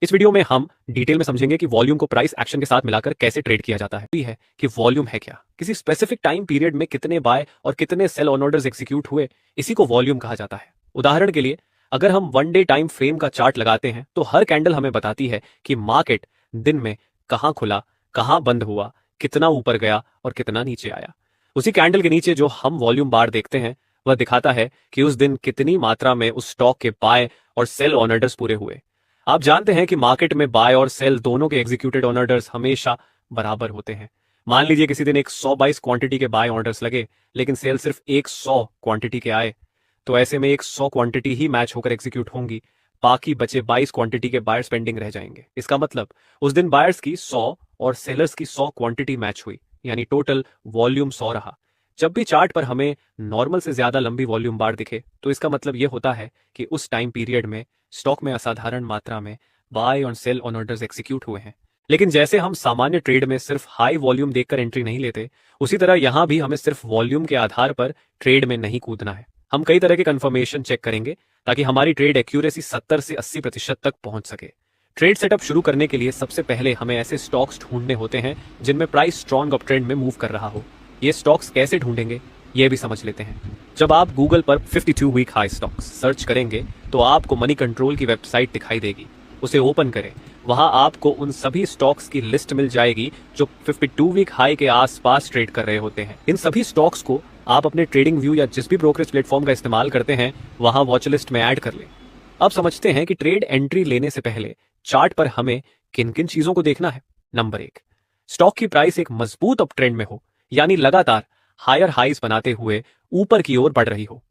इस वीडियो में हम डिटेल में समझेंगे कि वॉल्यूम को प्राइस एक्शन के साथ मिलाकर कैसे ट्रेड किया जाता है। है कि वॉल्यूम है क्या, किसी स्पेसिफिक टाइम पीरियड में कितने बाय और कितने सेल ऑन ऑर्डर्स एग्जीक्यूट हुए, इसी को वॉल्यूम कहा जाता है। उदाहरण के लिए अगर हम 1 डे टाइम फ्रेम का चार्ट लगाते हैं तो हर कैंडल हमें बताती है कि मार्केट दिन में कहां खुला, कहां बंद हुआ, कितना ऊपर गया और कितना नीचे आया। उसी कैंडल के नीचे जो हम वॉल्यूम बार देखते हैं वह दिखाता है कि उस दिन कितनी मात्रा में उस स्टॉक के बाय और सेल ऑन ऑर्डर्स पूरे हुए। आप जानते हैं कि मार्केट में बाय और सेल दोनों के एग्जीक्यूटेड ऑन ऑर्डर्स हमेशा बराबर होते हैं। मान लीजिए किसी दिन एक 122 क्वांटिटी के बाय ऑर्डर्स लगे लेकिन सेल सिर्फ 100 क्वांटिटी के आए, तो ऐसे में 100 क्वांटिटी ही मैच होकर एग्जीक्यूट होंगी, बाकी बचे 22 क्वांटिटी के बायर्स पेंडिंग रह जाएंगे। इसका मतलब उस दिन बायर्स की 100 और सेलर्स की 100 क्वांटिटी मैच हुई, यानी टोटल वॉल्यूम 100 रहा। जब भी चार्ट पर हमें नॉर्मल से ज्यादा लंबी वॉल्यूम बार दिखे तो इसका मतलब यह होता है कि उस टाइम पीरियड में स्टॉक में असाधारण मात्रा में बाय और सेल ऑन ऑर्डर्स एग्जीक्यूट हुए हैं। लेकिन जैसे हम सामान्य ट्रेड में सिर्फ हाई वॉल्यूम देखकर एंट्री नहीं लेते, उसी तरह यहां भी हमें सिर्फ वॉल्यूम के आधार पर ट्रेड में नहीं कूदना है। हम कई तरह के कंफर्मेशन चेक करेंगे ताकि हमारी ट्रेड एक्यूरेसी 70 से 80% तक पहुंच सके। ट्रेड सेटअप शुरू करने के लिए सबसे पहले हमें ऐसे स्टॉक्स ढूंढने होते हैं जिनमें प्राइस स्ट्रॉन्ग अप ट्रेंड में मूव कर रहा हो। ये स्टॉक्स कैसे ढूंढेंगे ये भी समझ लेते हैं। जब आप गूगल पर 52 वीक हाई स्टॉक्स सर्च करेंगे तो आपको मनी कंट्रोल की वेबसाइट दिखाई देगी। उसे ओपन करें, वहां आपको उन सभी स्टॉक्स की लिस्ट मिल जाएगी जो 52 वीक हाई के आसपास ट्रेड कर रहे होते हैं। इन सभी स्टॉक्स को आप अपने ट्रेडिंग व्यू या जिस भी ब्रोकरेज प्लेटफॉर्म का इस्तेमाल करते हैं वहां वॉच लिस्ट में ऐड कर लें। अब समझते हैं कि ट्रेड एंट्री लेने से पहले चार्ट पर हमें किन किन चीजों को देखना है। नंबर 1, स्टॉक की प्राइस एक मजबूत अप ट्रेंड में हो, यानी लगातार हायर हाइज बनाते हुए ऊपर की ओर बढ़ रही हो।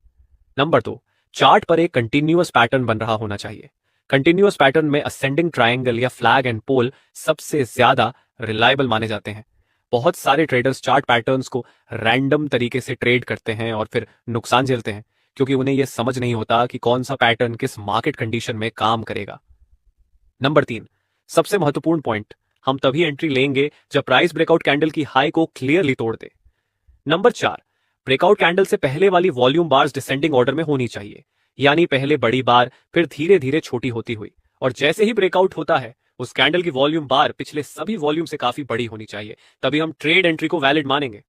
नंबर 2, चार्ट पर एक कंटिन्यूअस पैटर्न बन रहा होना चाहिए। कंटिन्यूअस पैटर्न में असेंडिंग ट्रायंगल या फ्लैग एंड पोल सबसे ज्यादा रिलायबल माने जाते हैं। बहुत सारे ट्रेडर्स चार्ट पैटर्न्स को रैंडम तरीके से ट्रेड करते हैं और फिर नुकसान झेलते हैं क्योंकि उन्हें यह समझ नहीं होता कि कौन सा पैटर्न किस मार्केट कंडीशन में काम करेगा। नंबर 3, सबसे महत्वपूर्ण पॉइंट, हम तभी एंट्री लेंगे जब प्राइस ब्रेकआउट कैंडल की हाई को क्लियरली तोड़ दे। नंबर 4, ब्रेकआउट कैंडल से पहले वाली वॉल्यूम बार्स डिसेंडिंग ऑर्डर में होनी चाहिए, यानी पहले बड़ी बार फिर धीरे धीरे छोटी होती हुई, और जैसे ही ब्रेकआउट होता है उस कैंडल की वॉल्यूम बार पिछले सभी वॉल्यूम से काफी बड़ी होनी चाहिए, तभी हम ट्रेड एंट्री को वैलिड मानेंगे।